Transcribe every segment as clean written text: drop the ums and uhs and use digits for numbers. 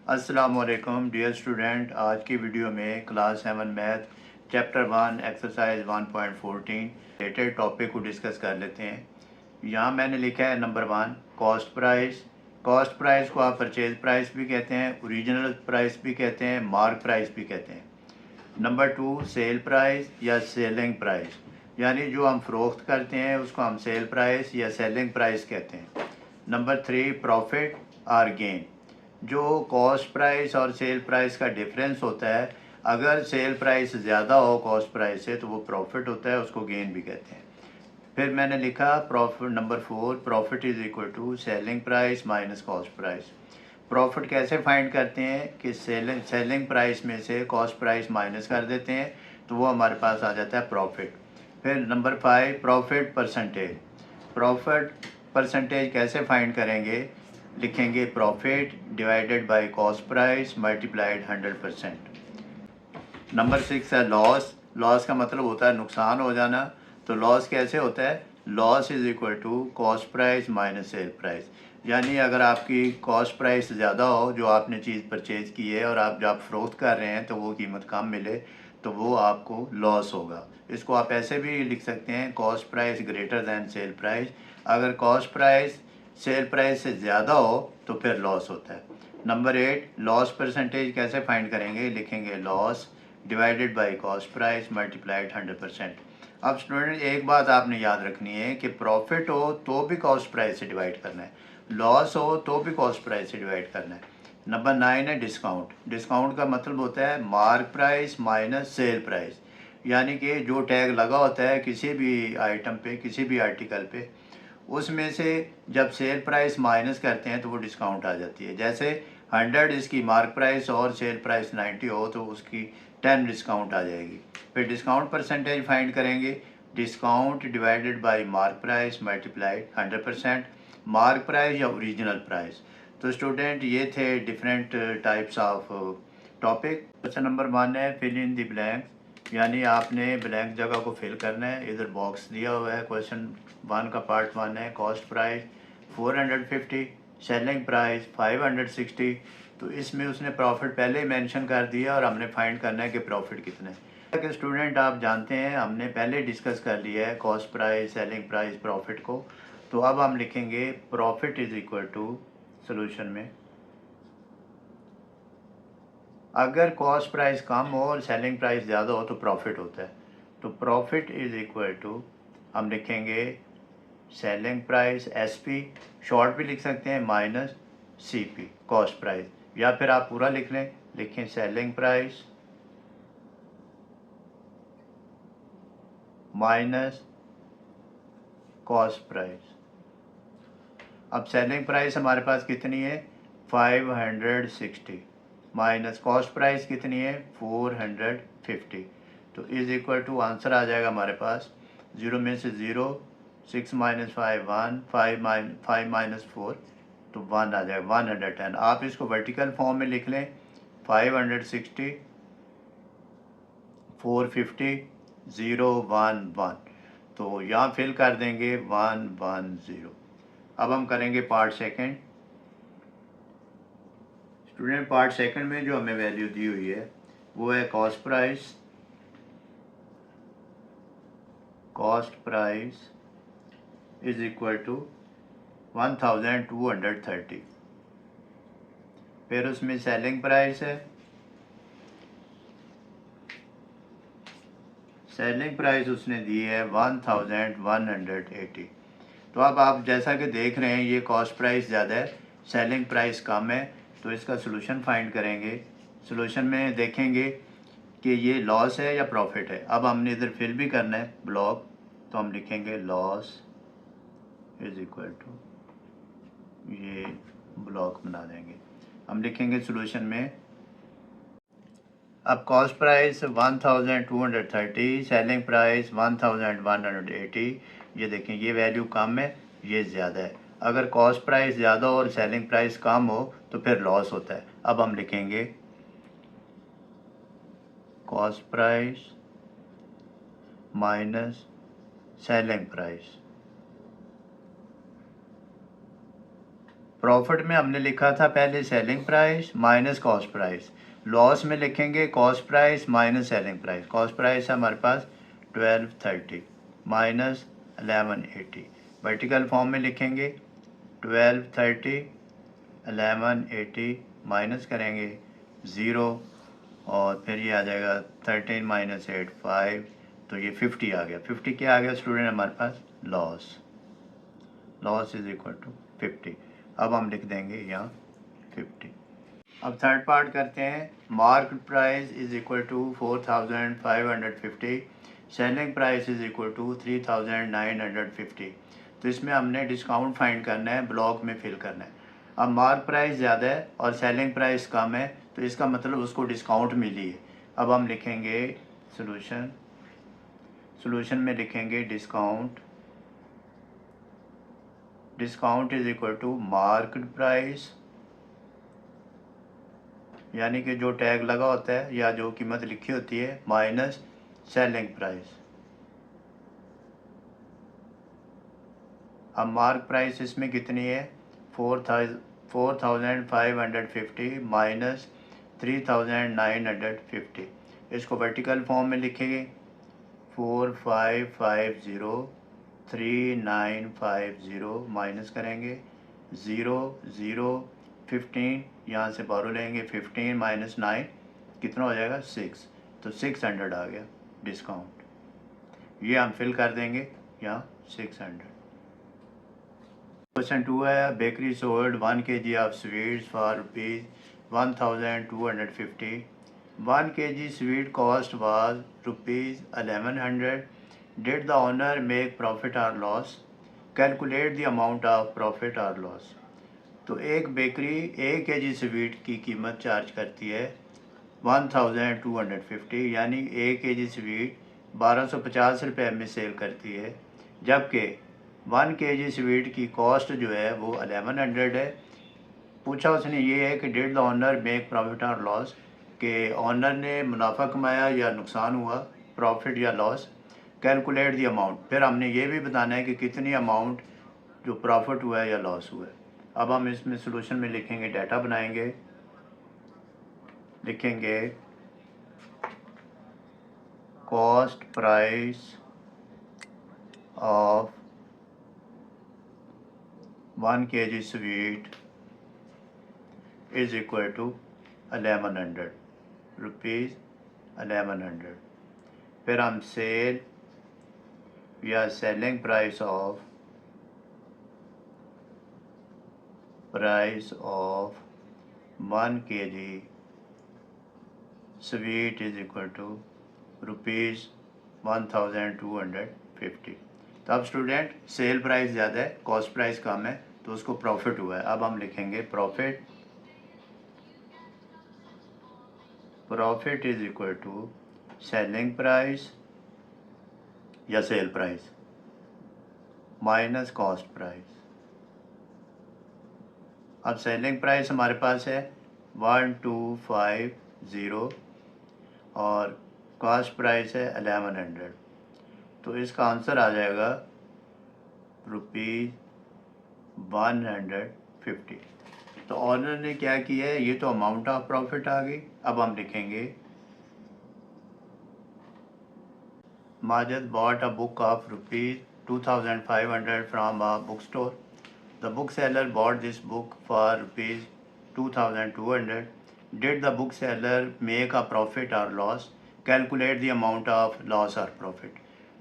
अस्सलामुअलैकुम dear student. आज की वीडियो में class 7 math chapter 1 exercise 1.14 related topic को डिस्कस कर लेते हैं। यहाँ मैंने लिखा है number 1 cost price. Cost price को आप परचेज प्राइस भी कहते हैं, ओरिजिनल प्राइस भी कहते हैं, मार्क प्राइस भी कहते हैं। नंबर 2 सेल प्राइस या सेलिंग प्राइस, यानी जो हम फ़रोख्त करते हैं उसको हम सेल प्राइस या सेलिंग प्राइस कहते हैं। नंबर 3 प्रॉफिट और गेन। जो कॉस्ट प्राइस और सेल प्राइस का डिफरेंस होता है, अगर सेल प्राइस ज़्यादा हो कॉस्ट प्राइस से तो वो प्रॉफिट होता है, उसको गेन भी कहते हैं। फिर मैंने लिखा profit number 4 profit is equal to selling price minus cost price. Profit कैसे फाइंड करते हैं कि सेलिंग प्राइस में से कॉस्ट प्राइस माइनस कर देते हैं तो वो हमारे पास आ जाता है प्रॉफिट। फिर number 5 profit percentage. Profit percentage कैसे फाइंड करेंगे, लिखेंगे profit divided by cost price multiplied 100%। Number 6 है लॉस। लॉस का मतलब होता है नुकसान हो जाना। तो लॉस कैसे होता है, loss is equal to cost price minus sale price. यानी अगर आपकी कॉस्ट प्राइस ज़्यादा हो, जो आपने चीज़ परचेज़ की है, और आप जब फ़रोख्त कर रहे हैं तो वो कीमत कम मिले तो वो आपको लॉस होगा। इसको आप ऐसे भी लिख सकते हैं cost price greater than sale price. अगर कॉस्ट प्राइस सेल प्राइस से ज़्यादा हो तो फिर लॉस होता है। नंबर 8 लॉस परसेंटेज कैसे फाइंड करेंगे, लिखेंगे loss divided by cost price multiplied 100%। अब स्टूडेंट एक बात आपने याद रखनी है कि प्रॉफिट हो तो भी कॉस्ट प्राइस से डिवाइड करना है, लॉस हो तो भी कॉस्ट प्राइस से डिवाइड करना है। नंबर 9 है डिस्काउंट। डिस्काउंट का मतलब होता है mark price minus sale price, यानी कि जो टैग लगा होता है किसी भी आइटम पे, किसी भी आर्टिकल पे, उसमें से जब सेल प्राइस माइनस करते हैं तो वो डिस्काउंट आ जाती है। जैसे 100 इसकी मार्क प्राइस और सेल प्राइस 90 हो तो उसकी 10 डिस्काउंट आ जाएगी। फिर डिस्काउंट परसेंटेज फाइंड करेंगे, discount divided by mark price multiplied 100%। Mark price या ओरिजिनल प्राइस। तो स्टूडेंट ये थे different types of topic. Question number 1 है फिल इन द ब्लैंक, यानी आपने ब्लैंक जगह को फिल करना है। इधर बॉक्स दिया हुआ है। क्वेश्चन 1 का पार्ट 1 है कॉस्ट प्राइस 450, सेलिंग प्राइस 560। तो इसमें उसने प्रॉफिट पहले ही मेंशन कर दिया और हमने फाइंड करना है कि प्रॉफिट कितने। कि स्टूडेंट आप जानते हैं हमने पहले डिस्कस कर लिया है cost price, selling price, profit को। तो अब हम लिखेंगे profit is equal to solution में, अगर कॉस्ट प्राइस कम हो और सेलिंग प्राइस ज़्यादा हो तो प्रॉफिट होता है। तो प्रॉफिट इज़ इक्वल टू हम लिखेंगे सेलिंग प्राइस SP, शॉर्ट भी लिख सकते हैं, माइनस CP कॉस्ट प्राइस, या फिर आप पूरा लिख लें, लिखें selling price minus cost price. अब सेलिंग प्राइस हमारे पास कितनी है 560, माइनस कॉस्ट प्राइस कितनी है 450। तो इज़ इक्वल टू आंसर आ जाएगा हमारे पास 0 में से 0, 6 माइनस 5 1, 5 माइनस 4 तो 1 आ जाएगा 110। आप इसको वर्टिकल फॉर्म में लिख लें 560 450 0 1 1। तो यहाँ फिल कर देंगे 1 1 0। अब हम करेंगे part second. Student part second में जो हमें वैल्यू दी हुई है वो है cost price. Cost price is equal to 1230। फिर उसमें सेलिंग प्राइस है, सेलिंग प्राइस उसने दी है 1180। तो अब आप जैसा कि देख रहे हैं ये कॉस्ट प्राइस ज़्यादा है, सेलिंग प्राइस कम है, तो इसका सोल्यूशन फाइंड करेंगे। सोल्यूशन में देखेंगे कि ये लॉस है या प्रॉफिट है। अब हमने इधर फिल भी करना है ब्लॉक, तो हम लिखेंगे लॉस इज इक्वल टू, ये ब्लॉक बना देंगे। हम लिखेंगे सोल्यूशन में, अब कॉस्ट प्राइस 1230, सेलिंग प्राइस 1180। ये देखें ये वैल्यू कम है, ये ज़्यादा है। अगर कॉस्ट प्राइस ज़्यादा हो और सेलिंग प्राइस कम हो तो फिर लॉस होता है। अब हम लिखेंगे cost price minus selling price. Profit में हमने लिखा था पहले selling price minus cost price, loss में लिखेंगे cost price minus selling price. Cost price है हमारे पास 1230 माइनस 1180, वर्टिकल फॉर्म में लिखेंगे 1230 1180 माइनस करेंगे 0 और फिर ये आ जाएगा 13 माइनस 8 5, तो ये 50 आ गया। 50 क्या आ गया स्टूडेंट हमारे पास? Loss. Loss is equal to 50। अब हम लिख देंगे यहाँ 50। अब थर्ड पार्ट करते हैं। Market price is equal to 4550, selling price is equal to 3950। तो इसमें हमने डिस्काउंट फाइंड करना है, ब्लॉक में फिल करना है। अब मार्क प्राइस ज़्यादा है और सेलिंग प्राइस कम है, तो इसका मतलब उसको डिस्काउंट मिली है। अब हम लिखेंगे सोल्यूशन, सोल्यूशन में लिखेंगे discount, discount is equal to market price, यानी कि जो टैग लगा होता है या जो कीमत लिखी होती है, माइनस सेलिंग प्राइस। अब मार्क प्राइस इसमें कितनी है? 4550 माइनस 3950। इसको वर्टिकल फॉर्म में लिखेंगे 4550 3950 माइनस करेंगे 0 0 15, यहाँ से बारह लेंगे 15 माइनस 9 कितना हो जाएगा? 6, तो 600 आ गया डिस्काउंट। ये हम फिल कर देंगे यहाँ 600। क्वेश्चन 2 है, bakery sold 1 kg of sweets for ₹1250। 1 kg sweet cost was ₹1100। Did the owner make profit और loss? Calculate the amount of profit और लॉस। तो एक बेकरी 1 kg स्वीट की कीमत चार्ज करती है 1250, यानी 1 kg स्वीट 1250 रुपये में सेल करती है, जबकि 1 kg स्वीट की कॉस्ट जो है वो 1100 है। पूछा उसने ये है कि did the owner make profit और लॉस, कि ओनर ने मुनाफा कमाया या नुकसान हुआ, प्रॉफिट या लॉस। कैलकुलेट दी अमाउंट, फिर हमने ये भी बताना है कि कितनी अमाउंट जो प्रॉफिट हुआ है या लॉस हुआ है। अब हम इसमें सोल्यूशन में लिखेंगे, डाटा बनाएंगे, लिखेंगे cost price of 1 kg sweet is equal to 1100 rupees 1100। फिर हम सेल या selling price of 1 kg sweet is equal to ₹1250। तो अब स्टूडेंट सेल प्राइस ज़्यादा है, कॉस्ट प्राइस कम है, तो उसको प्रॉफिट हुआ है। अब हम लिखेंगे profit, profit is equal to selling price या sale price minus cost price. अब सेलिंग प्राइस हमारे पास है 1250 और कॉस्ट प्राइस है 1100, तो इसका आंसर आ जाएगा ₹150। तो ऑनर ने क्या किया है, ये तो अमाउंट ऑफ प्रॉफिट आ गई। अब हम लिखेंगे Majid bought a book of ₹2500 from a book store. The book seller bought this book for ₹2200। Did the book seller make a profit और loss? Calculate the amount of loss or profit.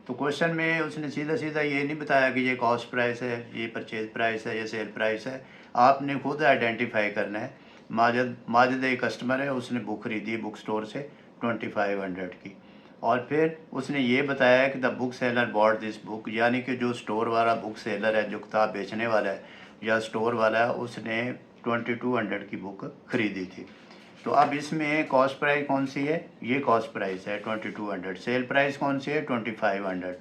तो question में उसने सीधा सीधा ये नहीं बताया कि ये कॉस्ट प्राइस है, ये परचेज प्राइस है, ये सेल प्राइस है। आपने खुद आइडेंटिफाई करना है। माजिद एक कस्टमर है, उसने बुक खरीदी बुक स्टोर से 2500 की, और फिर उसने ये बताया कि the book seller bought this book, यानी कि जो स्टोर वाला बुक सेलर है, जो किताब बेचने वाला है या स्टोर वाला है, उसने 2200 की बुक खरीदी थी। तो अब इसमें कॉस्ट प्राइस कौन सी है? ये कॉस्ट प्राइस है 2200। सेल प्राइस कौन सी है? 2500।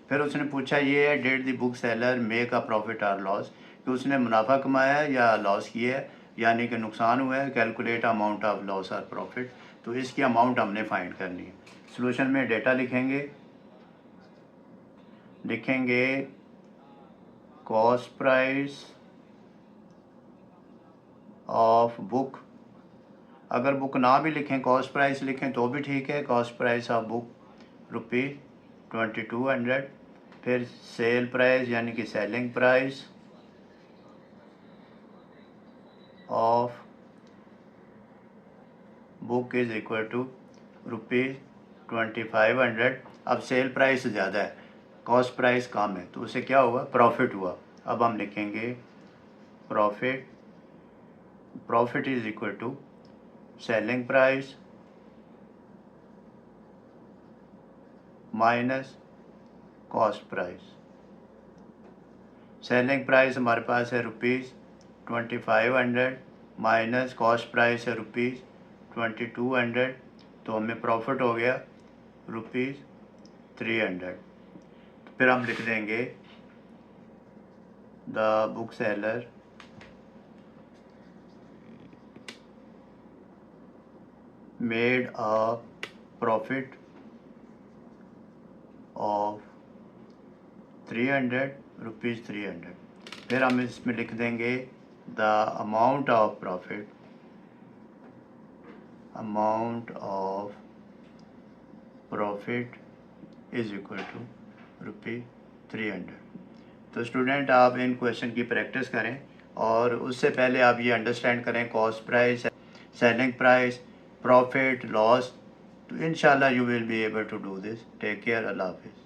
फिर उसने पूछा ये है, did the book seller make a profit और लॉस, कि उसने मुनाफा कमाया है या लॉस किया है, यानी कि नुकसान हुआ है। Calculate amount of loss or profit, तो इसकी अमाउंट हमने फाइंड करनी है। सोल्यूशन में डेटा लिखेंगे, लिखेंगे कॉस्ट प्राइस ऑफ बुक, अगर बुक ना भी लिखें कॉस्ट प्राइस लिखें तो भी ठीक है, कॉस्ट प्राइस ऑफ बुक ₹2200, फिर सेल प्राइस यानी कि selling price of book is equal to ₹2500। अब सेल प्राइस ज़्यादा है, कॉस्ट प्राइस कम है, तो उससे क्या हुआ, प्रॉफिट हुआ। अब हम लिखेंगे profit is equal to selling price minus cost price. Selling price हमारे पास है ₹2500 माइनस कॉस्ट प्राइस है ₹2200, तो हमें प्रॉफिट हो गया ₹300। तो फिर हम लिख देंगे the book seller made a profit of ₹300। फिर हम इसमें लिख देंगे the amount of profit is equal to ₹300। तो स्टूडेंट आप इन क्वेश्चन की प्रैक्टिस करें, और उससे पहले आप ये अंडरस्टैंड करें cost price, selling price, profit, loss. तो इंशाल्लाह you will be able to do this. Take care, अल्लाह हाफिज़।